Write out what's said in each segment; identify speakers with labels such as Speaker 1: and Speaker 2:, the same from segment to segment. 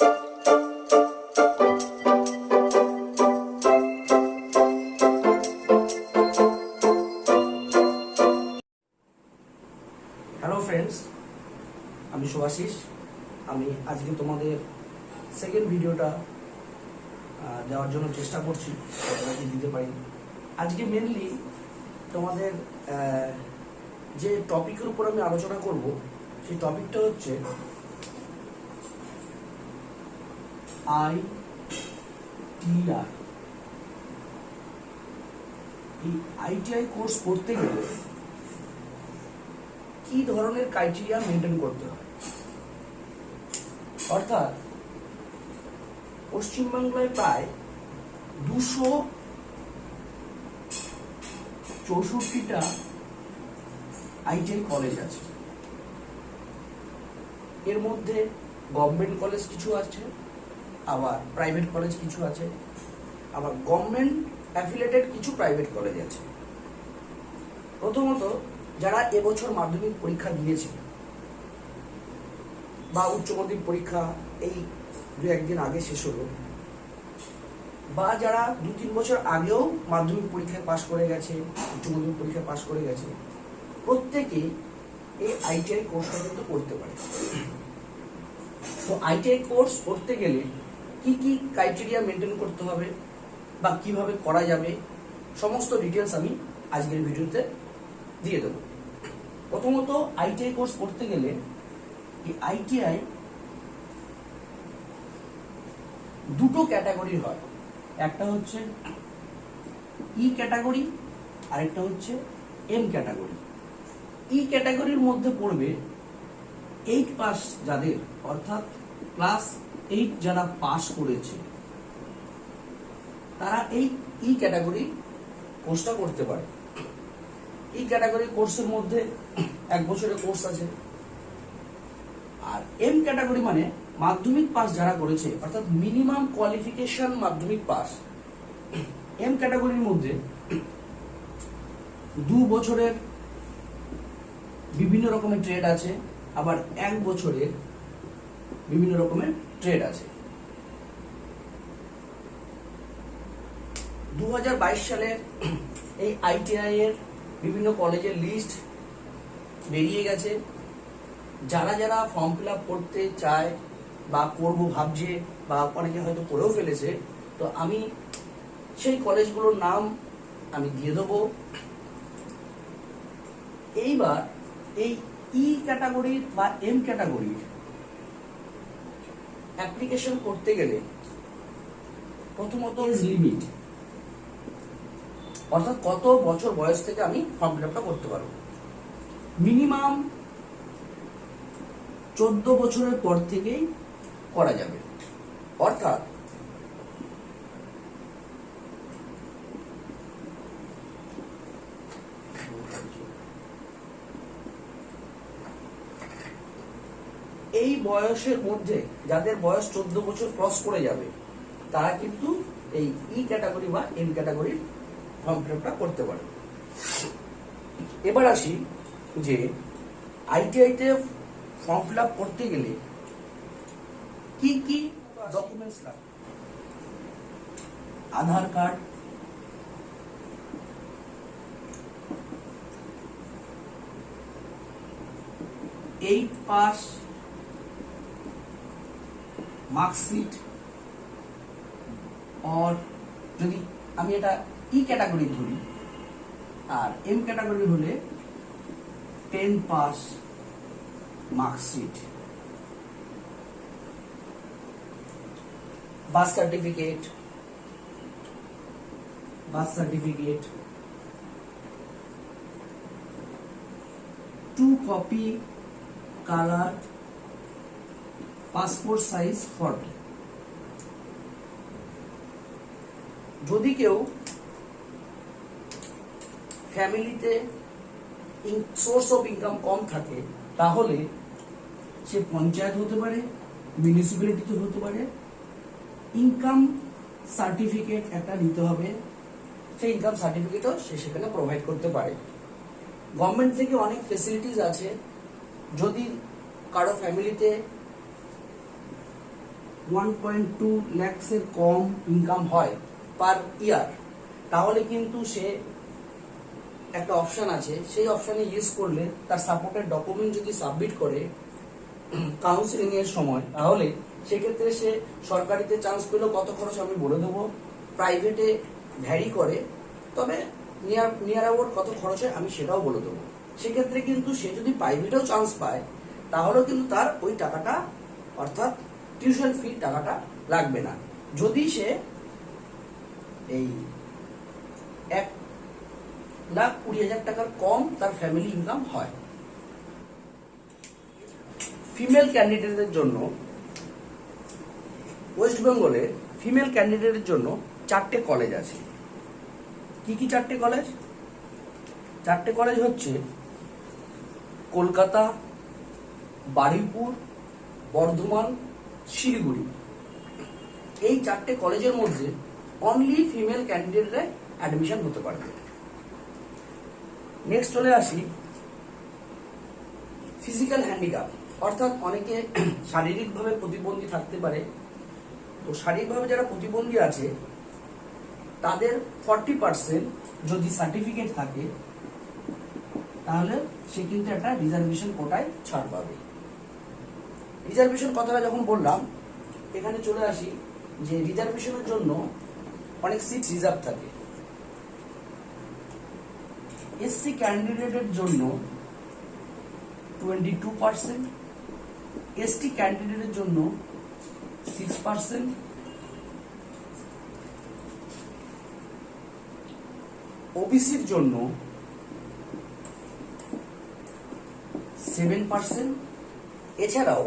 Speaker 1: Hello friends, আমি শুভাশিস। আমি আজকে তোমাদের সেকেন্ড ভিডিওটা দেওয়ার জন্য চেষ্টা করছি, কতটা কি দিতে পারি। আজকে মেনলি তোমাদের যে টপিকের উপর আমি আলোচনা করব, সেই টপিকটা হচ্ছে আইটিআই। এই আইটিআই কোর্স করতে গেলে কি ধরনের ক্রাইটেরিয়া মেনটেন করতে হয়, অর্থাৎ পশ্চিমবাংলায় প্রায় 264টা আইটিআই কলেজ আছে। এর মধ্যে গভর্নমেন্ট কলেজ কিছু আছে, আবার প্রাইভেট কলেজ কিছু আছে, আবার গভর্নমেন্ট অ্যাফিলিয়েটেড কিছু প্রাইভেট কলেজ আছে। প্রথমত, যারা এবছর মাধ্যমিক পরীক্ষা দিয়েছে বা উচ্চ মাধ্যমিক পরীক্ষা এই 2-1 দিন আগে শেষ হলো, বা যারা 2-3 বছর আগেও মাধ্যমিক পরীক্ষায় পাশ করে গেছে, উচ্চ মাধ্যমিক পরীক্ষায় পাশ করে গেছে, প্রত্যেকেই এই আইটিআই কোর্সটা কিন্তু করতে পারে। তো আইটিআই কোর্স করতে গেলে কি কি ক্রাইটেরিয়া মেনটেন করতে হবে বা কিভাবে করা যাবে, সমস্ত ডিটেলস আমি আজকের ভিডিওতে দিয়ে দেবো। প্রথমত, আইটিআই কোর্স করতে গেলে এই আইটিআই দুটো ক্যাটাগরি হয়। একটা হচ্ছে ই ক্যাটাগরি, আরেকটা হচ্ছে এম ক্যাটাগরি। ই ক্যাটাগরির মধ্যে পড়বে 8 পাস যাদের, অর্থাৎ ক্লাস 8 যারা পাস করেছে, তারা এই ই ক্যাটাগরি কোর্সটা করতে পারে। ই ক্যাটাগরি কোর্সের মধ্যে 1 বছরের কোর্স আছে। আর এম ক্যাটাগরি মানে মাধ্যমিক পাস যারা করেছে, অর্থাৎ মিনিমাম কোয়ালিফিকেশন মাধ্যমিক পাস। এম ক্যাটাগরির মধ্যে 2 বছরের বিভিন্ন রকমের ট্রেড আছে, আবার 1 বছরের বিভিন্ন রকমের ট্রেড আছে। 2022 সালের এই আইটিআই এর বিভিন্ন কলেজের লিস্ট বেরিয়ে গেছে। যারা যারা ফর্ম ফিল আপ করতে চায় বা করবো ভাবছে, বা অনেকে হয়তো করেও ফেলেছে, তো আমি সেই কলেজগুলোর নাম আমি দিয়ে দেবো। এইবার এই ই ক্যাটাগরির বা এম ক্যাটাগরির অ্যাপ্লিকেশন করতে গেলে প্রথমত লিমিট, অর্থাৎ কত বছর বয়স থেকে আমি ফর্ম ফিল আপটা করতে পারবো। মিনিমাম 14 বছরের পর থেকেই করা যাবে। অর্থাৎ এই বয়সের মধ্যে যাদের বয়স 14 বছর ক্রস করে যাবে, তারা কিন্তু এই ই ক্যাটাগরি বা এম ক্যাটাগরির ফর্ম ফিল আপটা করতে পারে। এবার আসি যে আইটিআইতে ফর্ম ফিল আপ করতে গেলে কি কি ডকুমেন্টস লাগবে। আধার কার্ড, এইট পাস, মার্কশিট, और যদি আমি এটা ই ক্যাটাগরি ধরি, আর এম ক্যাটাগরি হলে 10 pass, marksheet, birth certificate, 2 copy colour passport size photo. যদি কেউ ফ্যামিলিতে সোর্স অফ ইনকাম কম থাকে, তাহলে সে পঞ্চায়েত হতে পারে, মিউনিসিপ্যালিটিতে হতে পারে, ইনকাম সার্টিফিকেট একটা নিতে হবে, সেই ইনকাম সার্টিফিকেটও সে সেখানে প্রোভাইড করতে পারে। গভর্নমেন্ট থেকে অনেক ফেসিলিটিস আছে। যদি কারো ফ্যামিলিতে 1.2 লাখসের কম ইনকাম হয় পার ইয়ার, তাহলে কিন্তু সে একটা অপশন আছে, সেই অপশনে ইউজ করলে তার সাপোর্টের ডকুমেন্ট যদি সাবমিট করে কাউন্সিলিং এর সময়, তাহলে সেক্ষেত্রে সে সরকারিতে চান্স পেলেও কত খরচ আমি বলে দেবো, প্রাইভেটে ভ্যারি করে, তবে নিয়ার অ্যাবাউট কত খরচ হয় আমি সেটাও বলে দেবো। সেক্ষেত্রে কিন্তু সে যদি প্রাইভেটেও চান্স পায় তাহলেও কিন্তু তার ওই টাকাটা অর্থাৎ টিউশন ফি টাকাটা লাগবে না, যদি সে এই 1,20,000 টাকার কম তার ফ্যামিলি ইনকাম হয়। ফিমেল ক্যান্ডিডেটদের জন্য ওয়েস্ট বেঙ্গলে ফিমেল ক্যান্ডিডেটের জন্য 4টে কলেজ আছে। কি কি 4টে কলেজ? 4টে কলেজ হচ্ছে কলকাতা, বারুইপুর, বর্ধমান, শিলিগুড়ি। এই 4টে কলেজের মধ্যে অনলি ফিমেল ক্যান্ডিডেটরা অ্যাডমিশন হতে পারবে। নেক্সট চলে আসি ফিজিক্যাল হ্যান্ডিক্যাপ, অর্থাৎ অনেকে শারীরিকভাবে প্রতিবন্ধী থাকতে পারে। তো শারীরিকভাবে যারা প্রতিবন্ধী আছে তাদের 40% যদি সার্টিফিকেট থাকে তাহলে সে কিন্তু একটা রিজার্ভেশন কোটায় ছাড় পাবে। রিজার্ভেশন কথাটা যখন বললাম, এখানে চলে আসি যে রিজার্ভেশনের জন্য অনেক সিট রিজার্ভ থাকে। এসসি ক্যান্ডিডেটের জন্য 22%, এসটি ক্যান্ডিডেটের জন্য 6%, ওবিসির জন্য 7%, এছাড়াও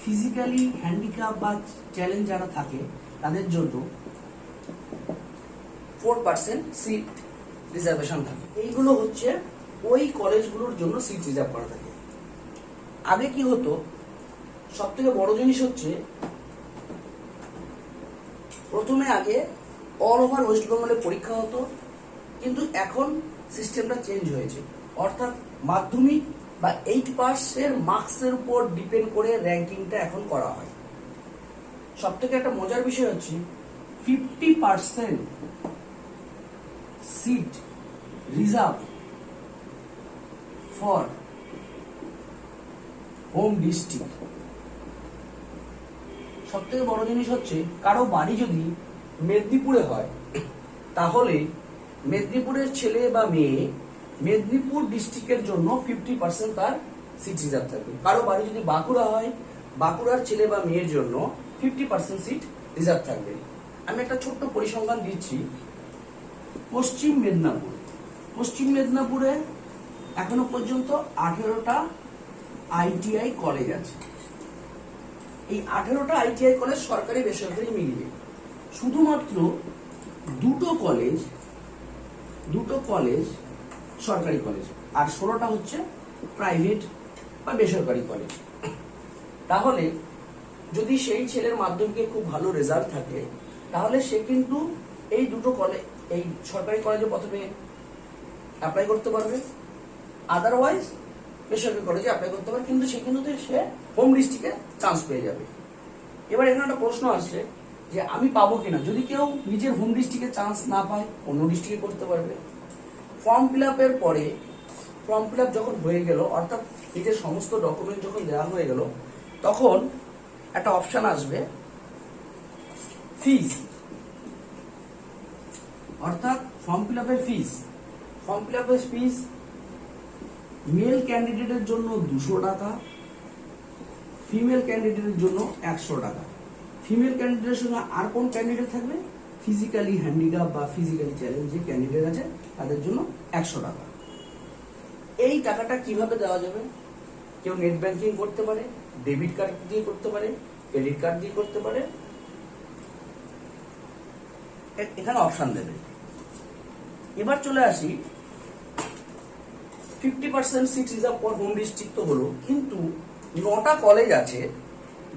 Speaker 1: ফিজিক্যালি হ্যান্ডিক্যাপ বা চ্যালেঞ্জ যারা থাকে তাদের জন্য 4% সিট রিজার্ভেশন থাকে। এইগুলো হচ্ছে ওই কলেজগুলোর জন্য সিট রিজার্ভ করা থাকে। আগে কি হতো, সব থেকে বড় জিনিস হচ্ছে প্রথমে আগে অল ওভার ওয়েস্ট বেঙ্গলে পরীক্ষা হতো, কিন্তু এখন সিস্টেমটা চেঞ্জ হয়েছে, অর্থাৎ মাধ্যমিক বা 8 পাসের মার্কসের উপর ডিপেন্ড করে র্যাঙ্কিংটা এখন করা হয়। সব থেকে একটা মজার বিষয় হচ্ছে 50% seat reserve for home district. সব থেকে বড় জিনিস হচ্ছে কারো বাড়ি যদি মেদিনীপুরে হয় তাহলে মেদিনীপুরের ছেলে বা মেয়ে মেদিনীপুর ডিস্ট্রিক্টের জন্য 50% তার সিট রিজার্ভ থাকবে। কারো বাড়ি যদি বাঁকুড়া হয়, বাঁকুড়ার ছেলে বা মেয়ের জন্য 50% সিট রিজার্ভ থাকবে। আমি একটা ছোট্ট পরিসংখ্যান দিচ্ছি। পশ্চিম মেদিনীপুরে এখনো পর্যন্ত 18টা আইটিআই কলেজ আছে। এই 18টা আইটিআই কলেজ সরকারি বেসরকারি মিলিয়ে, শুধুমাত্র দুটো কলেজ সরকারি কলেজ আর 16টা হচ্ছে প্রাইভেট বা বেসরকারি কলেজ। তাহলে যদি সেই ছেলের মাধ্যমিকে খুব ভালো রেজাল্ট থাকে তাহলে সে কিন্তু এই দুটো কলেজ, এই সরকারি কলেজে প্রথমে অ্যাপ্লাই করতে পারবে, আদারওয়াইজ বেসরকারি কলেজে অ্যাপ্লাই করতে পারে, কিন্তু সে কিন্তু সে হোম ডিস্ট্রিক্টে চান্স পেয়ে যাবে। এবার এখানে একটা প্রশ্ন আসছে যে আমি পাবো কিনা। যদি কেউ নিজের হোম ডিস্ট্রিক্টে চান্স না পায় অন্য ডিস্ট্রিক্টে করতে পারবে। ফর্ম ফিল আপের পরে, ফর্ম ফিল আপ যখন হয়ে গেল, অর্থাৎ নিজের সমস্ত ডকুমেন্ট যখন দেওয়া হয়ে গেল, তখন একটা অপশন আসবে ফিস, অর্থাৎ ফর্ম ফিল আপের ফিস। ফর্ম ফিল আপের ফিস মেল ক্যান্ডিডেটের জন্য 200 টাকা, ফিমেল ক্যান্ডিডেটের জন্য 100 টাকা। ফিমেল ক্যান্ডিডেটের সঙ্গে আর কোন ক্যান্ডিডেট থাকবে? ফিজিক্যালি হ্যান্ডিক্যাপ বা ফিজিক্যালি চ্যালেঞ্জ যে ক্যান্ডিডেট আছে তাদের জন্য 100 টাকা। এই টাকাটা কিভাবে দেওয়া যাবে? কেউ নেট ব্যাংকিং করতে পারে, ডেবিট কার্ড দিয়ে করতে পারে, ক্রেডিট কার্ড দিয়ে করতে পারে, এখানে অপশন দেবে। এবার চলে আসি 50% seat reserve for home district তো হলো, কিন্তু 9টা কলেজ আছে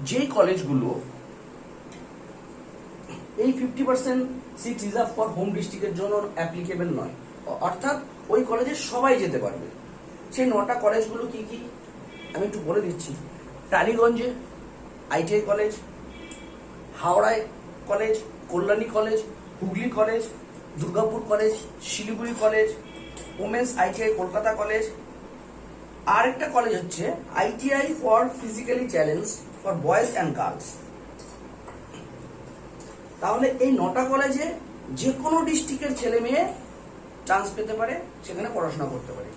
Speaker 1: যে কলেজগুলো এই 50% সিট রিজার্ভ ফর হোম ডিস্ট্রিক্টের জন্য অ্যাপ্লিকেবল নয়, অর্থাৎ ওই কলেজে সবাই যেতে পারবে। সেই 9টা কলেজগুলো কি কি আমি একটু বলে দিচ্ছি। টালিগঞ্জে আইটিআই কলেজ, হাওড়ায় college, Kalyani college, Hooghly college, Durgapur college, Siliguri college, women's ITI Kolkata college, আর একটা কলেজ হচ্ছে ITI for physically challenge for boys and girls. তাহলে এই 9টা কলেজে যে কোনো ডিস্ট্রিক্টের ছেলে মেয়ে চান্স পেতে পারে, সেখানে পড়াশোনা করতে পারে।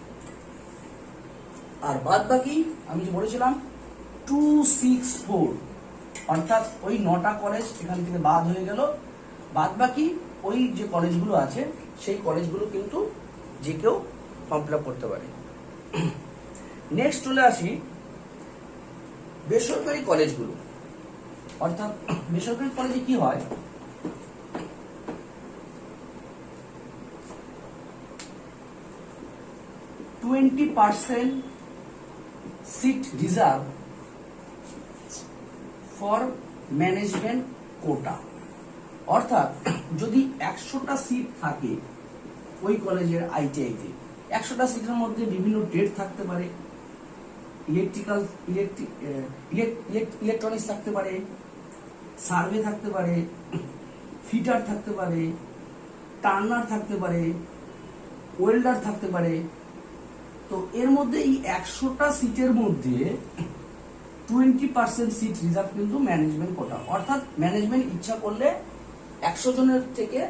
Speaker 1: আর বাদ বাকি আমি যে বলেছিলাম 264, অর্থাৎ ওই 9টা কলেজ এখান থেকে বাদ হয়ে গেল। বাদ বাকি ওই যে কলেজগুলো আছে সেই কলেজগুলো কিন্তু যে কেউ ফর্ম ফিল আপ করতে পারে। নেক্সট চলে আসি বেসরকারি কলেজগুলো। অর্থাৎ বেসরকারি কলেজে কি হয়, 20% seat reserve for management quota. অর্থাৎ যদি 100টা সিট থাকে ওই কলেজের আইটিআইতে, 100টা সিটের মধ্যে বিভিন্ন ট্রেড থাকতে পারে, ইলেকট্রনিক্স থাকতে পারে, সার্ভে থাকতে পারে, ফিটার থাকতে পারে, টার্নার থাকতে পারে, ওয়েল্ডার থাকতে পারে। তো এর মধ্যে এই 100টা সিটের মধ্যে 20% সিট রিজার্ভ কিন্তু ম্যানেজমেন্ট কোটা। অর্থাৎ ম্যানেজমেন্ট ইচ্ছা করলে 100 জনের থেকে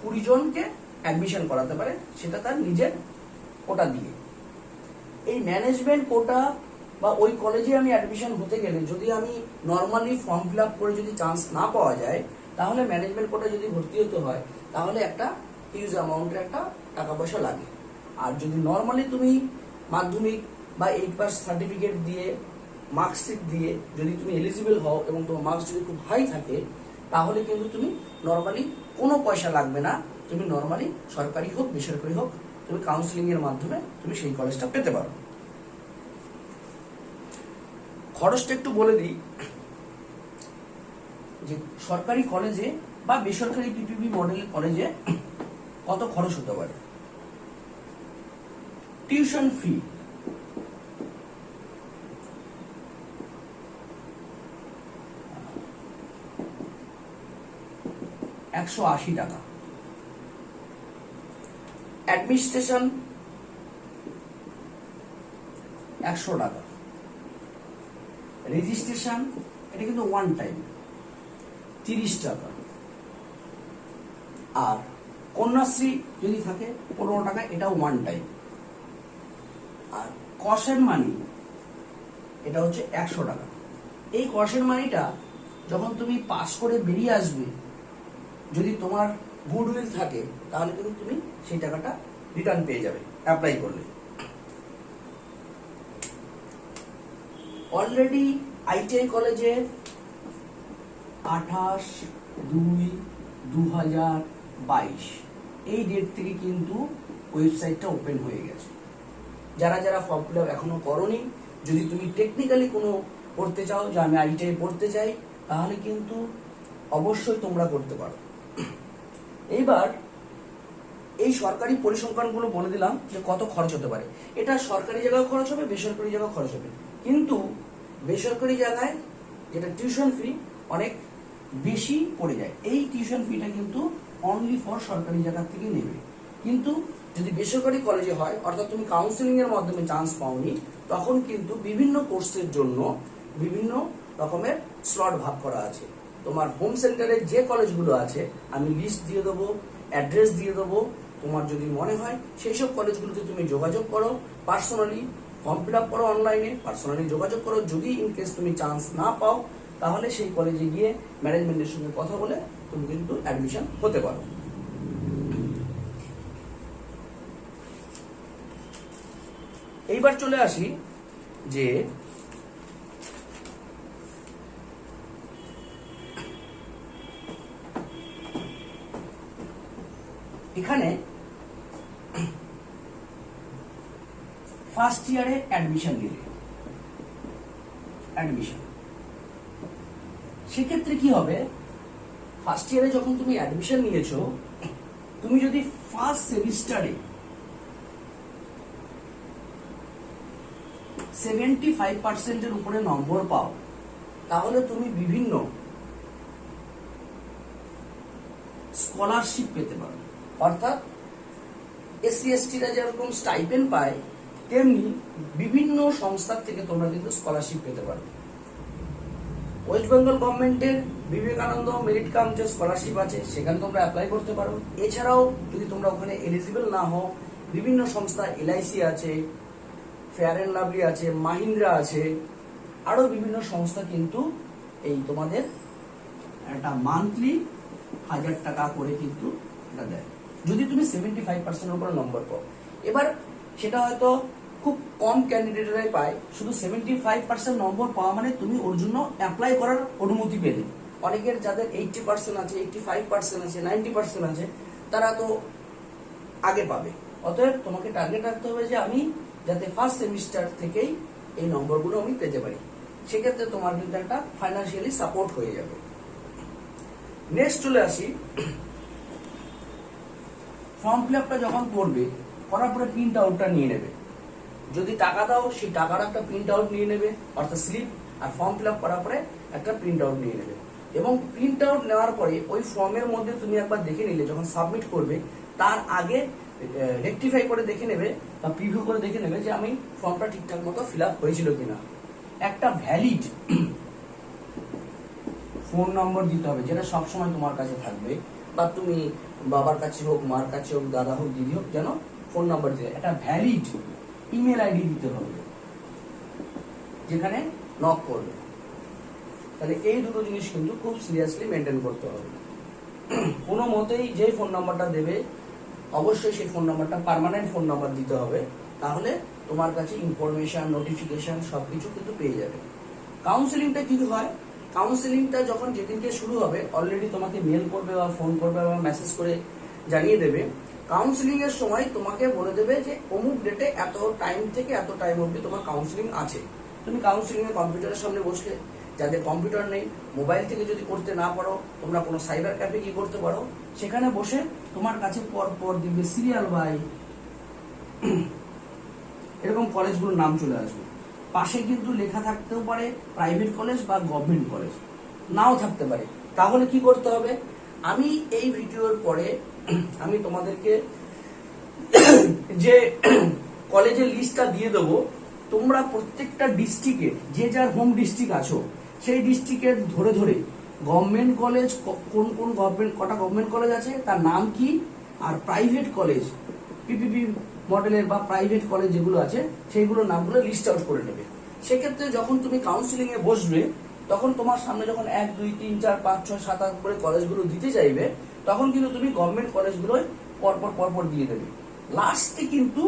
Speaker 1: 20 জনকে অ্যাডমিশন করাতে পারে, সেটা তার নিজের কোটা দিয়ে। এই ম্যানেজমেন্ট কোটা বা ওই কলেজে আমি অ্যাডমিশন হতে গেলে যদি আমি নর্মালি ফর্ম ফিল আপ করে যদি চান্স না পাওয়া যায়, তাহলে ম্যানেজমেন্ট কোটা যদি ভর্তি হতে হয় তাহলে একটা হিউজ অ্যামাউন্টের একটা টাকা পয়সা লাগে। আর যদি নর্মালি তুমি মাধ্যমিক বা 8 পাস সার্টিফিকেট দিয়ে, মার্কশিট দিয়ে যদি তুমি এলিজিবল হও এবং তোমার মার্কস যদি খুব হাই থাকে, তাহলে কিন্তু তুমি নর্মালি কোনো পয়সা লাগবে না। তুমি নর্মালি সরকারি হোক বেসরকারি হোক, তুমি কাউন্সিলিং এর মাধ্যমে তুমি সেই কলেজটা পেতে পারো। খরচটা একটু বলে দিই যে সরকারি কলেজে বা বেসরকারি পিপিপি মডেলের কলেজে কত খরচ হতে পারে। টিউশন ফি টাকা, অ্যাডমিনিস্ট্রেশন 100 টাকা, রেজিস্ট্রেশন এটা কিন্তু ওয়ান টাইম 30 টাকা, আর কন্যাশ্রী যদি থাকে 15 টাকা, এটাও ওয়ান টাইম। আর কশের মানি এটা হচ্ছে 100 টাকা। এই কশের মানিটা যখন তুমি পাস করে বেরিয়ে আসবে, যদি তোমার গুডউইল থাকে তাহলে কিন্তু তুমি সেই টাকাটা রিটার্ন পেয়ে যাবে অ্যাপ্লাই করলে। অলরেডি আইটিআই কলেজে 28/2/2022 এই ডেট থেকে কিন্তু ওয়েবসাইটটা ওপেন হয়ে গেছে। যারা যারা ফর্ম ফিল আপ এখনো করোনি, যদি তুমি টেকনিক্যালি কোনো পড়তে চাও যে আমি আইটিআই পড়তে চাই, তাহলে কিন্তু অবশ্যই তোমরা করতে পারো। এইবার এই সরকারি পরিসংখ্যানগুলো বলে দিলাম যে কত খরচ হতে পারে। এটা সরকারি জায়গায় খরচ হবে, বেসরকারি জায়গায় খরচ হবে। কিন্তু বেসরকারি জায়গায় যেটা টিউশন ফি অনেক বেশি পড়ে যায়। এই টিউশন ফিটা কিন্তু অনলি ফর সরকারি জায়গা থেকে নেবে। কিন্তু যদি বেসরকারি কলেজে হয়, অর্থাৎ তুমি কাউন্সিলিং এর মাধ্যমে চান্স পাওনি, তখন কিন্তু বিভিন্ন কোর্সের জন্য বিভিন্ন রকমের স্লট ভাগ করা আছে। তোমার হোম সেন্টারে যে কলেজগুলো আছে আমি লিস্ট দিয়ে দেবো, অ্যাড্রেস দিয়ে দেবো। তোমার যদি মনে হয় সেই সব কলেজগুলোতে তুমি যোগাযোগ করো, পার্সোনালি ফর্ম ফিল আপ করো, অনলাইনে পার্সোনালি যোগাযোগ করো। যদি ইনকেস তুমি চান্স না পাও, তাহলে সেই কলেজে গিয়ে ম্যানেজমেন্টের সঙ্গে কথা বলে তুমি কিন্তু অ্যাডমিশন হতে পারো। এইবার চলে আসি যে এখানে ফার্স্ট ইয়ারে অ্যাডমিশন নিলে, সেক্ষেত্রে কি হবে, ফার্স্ট ইয়ারে যখন তুমি অ্যাডমিশন নিয়েছো, তুমি যদি ফার্স্ট সেমিস্টারে 75% উপরে নম্বর পাও, তাহলে তুমি বিভিন্ন স্কলারশিপ পেতে পারো। অর্থাৎ এসসি এসটিরা যেরকম স্টাইপেন্ড পায়, তেমনি বিভিন্ন সংস্থার থেকে তোমরা কিন্তু স্কলারশিপ পেতে পারো। ওয়েস্ট বেঙ্গল গভর্নমেন্টের বিবেকানন্দ মেরিট কাম যে স্কলারশিপ আছে, সেখানে তোমরা অ্যাপ্লাই করতে পারো। এছাড়াও যদি তোমরা ওখানে এলিজিবল না হও, বিভিন্ন সংস্থা এলআইসি আছে, ফেয়ার অ্যান্ড লাভলি আছে, মাহিন্দ্রা আছে, আরো বিভিন্ন সংস্থা কিন্তু এই তোমাদের একটা মান্থলি 1000 টাকা করে কিন্তু এটা দেয়, যদি তুমি 75% উপরে নম্বর পাও। এবার সেটা হয়তো খুব কম ক্যান্ডিডেটরাই পায়। শুধু 75% নম্বর পাওয়া মানে তুমি ওর জন্য অ্যাপ্লাই করার অনুমতি পেলে। অনেকের যাদের 80% আছে, 85% আছে, 90% আছে, তারা তো আগে পাবে। অতএব তোমাকে টার্গেট রাখতে হবে যে আমি যাতে ফার্স্ট সেমিস্টার থেকেই এই নম্বরগুলো আমি পেতে পারি। সেক্ষেত্রে তোমার কিন্তু একটা ফাইন্যান্সিয়ালি সাপোর্ট হয়ে যাবে। নেক্সট চলে আসি, ফর্ম ফিল আপটা যখন করবে, করার পরে প্রিন্ট আউটটা নিয়ে নেবে। যদি টাকা দাও, সেই টাকার একটা প্রিন্ট আউট নিয়ে নেবে, অর্থাৎ স্লিপ। আর ফর্ম ফিল আপ করার পরে একটা প্রিন্ট আউট নিয়ে নেবে। এবং প্রিন্ট আউট নেওয়ার পরে ওই ফর্মের মধ্যে তুমি একবার দেখে নিলে, যখন সাবমিট করবে তার আগে রেকটিফাই করে দেখে নেবে বা প্রিভিউ করে দেখে নেবে যে আমি ফর্মটা ঠিকঠাক মতো ফিল আপ হয়েছিল কিনা। একটা ভ্যালিড ফোন নম্বর দিতে হবে, যেটা সবসময় তোমার কাছে থাকবে, বা তুমি বাবার কাছে হোক, মার কাছে হোক, দাদা হোক, দিদি হোক, যেন ফোন নাম্বার দিতে। একটা ভ্যালিড ইমেল আইডি দিতে হবে যেখানে নক করবে। তাহলে এই দুটো জিনিস কিন্তু খুব সিরিয়াসলি মেনটেন করতে হবে। কোনো মতেই যে ফোন নাম্বারটা দেবে, অবশ্যই সেই ফোন নাম্বারটা পার্মানেন্ট ফোন নাম্বার দিতে হবে, তাহলে তোমার কাছে ইনফরমেশন, নোটিফিকেশন সবকিছু কিন্তু পেয়ে যাবে। কাউন্সিলিংটা কি হয়, কাউন্সিলিংটা যখন যেদিনকে শুরু হবে, অলরেডি তোমাকে মেল করবে বা ফোন করবে বা মেসেজ করে জানিয়ে দেবে। কাউন্সিলিং এর সময় তোমাকে বলে দেবে যে অমুক ডেটে এত টাইম থেকে এত টাইম অবধি তোমার কাউন্সিলিং আছে। তুমি কাউন্সিলিং এ কম্পিউটারের সামনে বসলে, যাদের কম্পিউটার নেই, মোবাইল থেকে যদি করতে না পারো, তোমরা কোনো সাইবার ক্যাফে কি করতে পারো, সেখানে বসে তোমার কাছে পর পর দিবে সিরিয়াল বাই এরকম কলেজগুলোর নাম চলে আসবে। পাশে কিন্তু লেখা থাকতেও পারে প্রাইভেট কলেজ বা গভর্নমেন্ট কলেজ, নাও থাকতে পারে। তাহলে কি করতে হবে, আমি এই ভিডিওর পরে আমি তোমাদেরকে যে কলেজের লিস্টটা দিয়ে দেবো, তোমরা প্রত্যেকটা ডিস্ট্রিক্টে যে যার হোম ডিস্ট্রিক্ট আছো, সেই ডিস্ট্রিক্টের ধরে ধরে গভর্নমেন্ট কলেজ, কোন কোন গভর্নমেন্ট, কটা গভর্নমেন্ট কলেজ আছে তার নাম কি, আর প্রাইভেট কলেজ, পিপিপি মডেলের বা প্রাইভেট কলেজ যেগুলো আছে সেইগুলোর নামগুলো লিস্ট আউট করে নেবে। সেক্ষেত্রে যখন তুমি কাউন্সিলিং এ বসবে, তখন তোমার সামনে যখন 1, 2, 3, 4, 5, 6, 7, 8 করে কলেজগুলো দিতে চাইবে, তখন কিন্তু তুমি গভর্নমেন্ট কলেজগুলোই পরপর দিয়ে দেবে। লাস্টে কিন্তু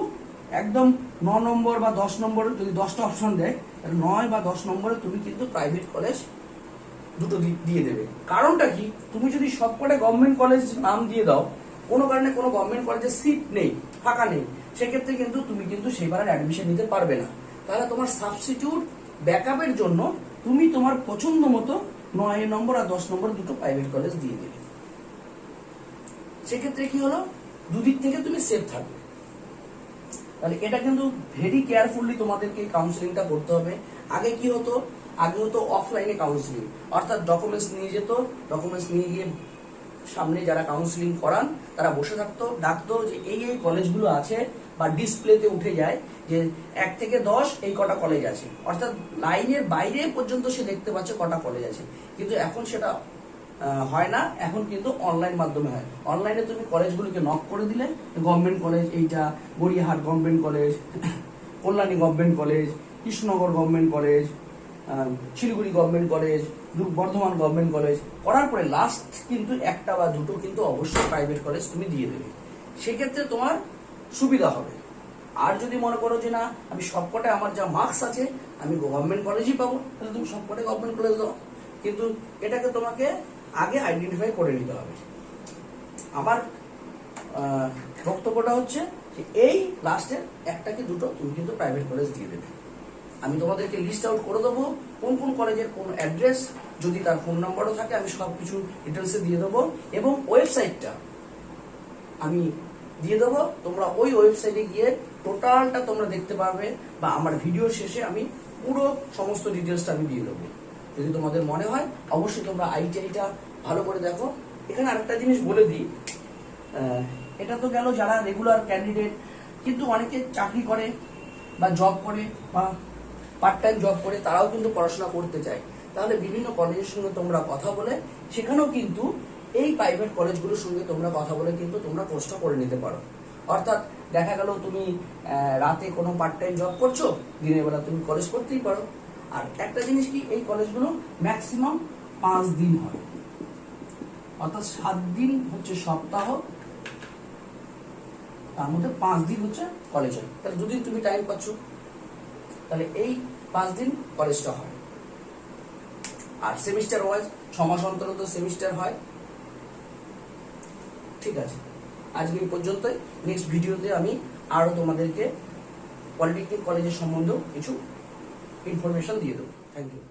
Speaker 1: একদম 9 নম্বর বা 10 নম্বর, যদি 10টা অপশন দেয়, 9 বা 10 নম্বরে তুমি কিন্তু প্রাইভেট কলেজ দুটো দিয়ে দেবে। কারণটা কি, তুমি যদি সবকটা গভর্নমেন্ট কলেজ নাম দিয়ে দাও, কোনো কারণে কোনো গভর্নমেন্ট কলেজে সিট নেই, ফাঁকা নেই, সেক্ষেত্রে কিন্তু তুমি কিন্তু সেইবার অ্যাডমিশন নিতে পারবে না। তাহলে তোমার সাবস্টিটিউট ব্যাকআপের জন্য তুমি তোমার পছন্দ মতো 9 নম্বর আর 10 নম্বর দুটো প্রাইভেট কলেজ দিয়ে দেবে। সেক্ষেত্রে কি হলো, দুদিক থেকে তুমি সেফ থাকবে। তাহলে এটা কিন্তু ভেরি কেয়ারফুলি তোমাদেরকে কাউন্সিলিংটা করতে হবে। আগে কি হতো, আগে হতো অফলাইনে কাউন্সিলিং, অর্থাৎ ডকুমেন্টস নিয়ে যেত, ডকুমেন্টস নিয়ে গিয়ে সামনে যারা কাউন্সিলিং করান তারা বসে থাকতো, ডাকতো যে এই কলেজগুলো আছে, বা ডিসপ্লেতে উঠে যায় যে 1 থেকে 10 এই কটা কলেজ আছে, অর্থাৎ লাইনের বাইরে পর্যন্ত সে দেখতে পাচ্ছে কটা কলেজ আছে। কিন্তু এখন সেটা হয় না, এখন কিন্তু অনলাইন মাধ্যমে হয়। অনলাইনে তুমি কলেজগুলোকে নক করে দিলে, গভর্নমেন্ট কলেজ এইটা, Gariahat government college, Kalyani government college, Krishnanagar government college, Siliguri government college, Bardhaman government college করার পরে লাস্ট কিন্তু একটা বা দুটো কিন্তু অবশ্যই প্রাইভেট কলেজ তুমি দিয়ে দেবে। সেক্ষেত্রে তোমার সুবিধা হবে। আর যদি মনে করো যে না, আমি সবকটায় আমার যা মার্কস আছে আমি গভর্নমেন্ট কলেজই পাবো, তাহলে তুমি সবকটায় গভর্নমেন্ট কলেজ দাও। কিন্তু এটাকে তোমাকে আগে আইডেন্টিফাই করে নিতে হবে। আমার বক্তব্যটা হচ্ছে যে এই লাস্টের একটা কি দুটো তুমি কিন্তু প্রাইভেট কলেজ দিয়ে দেবে। আমি তোমাদেরকে লিস্ট আউট করে দেবো কোন কোন কলেজের কোন অ্যাড্রেস, যদি তার ফোন নাম্বারও থাকে আমি সবকিছু ডিটেলসে দিয়ে দেবো, এবং ওয়েবসাইটটা আমি দিয়ে দেবো। তোমরা ওই ওয়েবসাইটে গিয়ে টোটালটা তোমরা দেখতে পারবে, বা আমার ভিডিওর শেষে আমি পুরো সমস্ত ডিটেলসটা আমি দিয়ে দেবো। যদি তোমাদের মনে হয়, অবশ্যই তোমরা আইটিআইটা ভালো করে দেখো, এখানে আরেকটা জিনিস বলে দিই, এটা তো গেল যারা রেগুলার ক্যান্ডিডেট, কিন্তু অনেকে চাকরি করে বা জব করে বা পার্ট টাইম জব করে, তারাও কিন্তু পড়াশোনা করতে চায়। তাহলে বিভিন্ন কলেজের সঙ্গে তোমরা কথা বলে, সেখানেও কিন্তু এই প্রাইভেট কলেজগুলোর সঙ্গে তোমরা কথা বলে কিন্তু তোমরা কোর্সটা করে নিতে পারো। অর্থাৎ দেখা গেল তুমি রাতে কোনো পার্ট টাইম জব করছো, দিনের বেলা তুমি কলেজ করতেই পারো। আর একটা জিনিস কি, এই কলেজগুলো ম্যাক্সিমাম 5 দিন হয়, অর্থাৎ 7 দিন হচ্ছে সপ্তাহ, তার মধ্যে 5 দিন হচ্ছে কলেজ হয়। তাহলে 2 দিন তুমি টাইম পাচ্ছ, তাহলে এই 5 দিন কলেজটা হয়। আর সেমিস্টার ওয়াইজ 6 মাস অন্তর অন্তর সেমিস্টার হয়। ঠিক আছে, আজকে এই পর্যন্তই। নেক্সট ভিডিওতে আমি আরো তোমাদেরকে পলিটেকনিক কলেজের সম্বন্ধেও কিছু ইনফরমেশন দিয়ে দেবো। Thank you.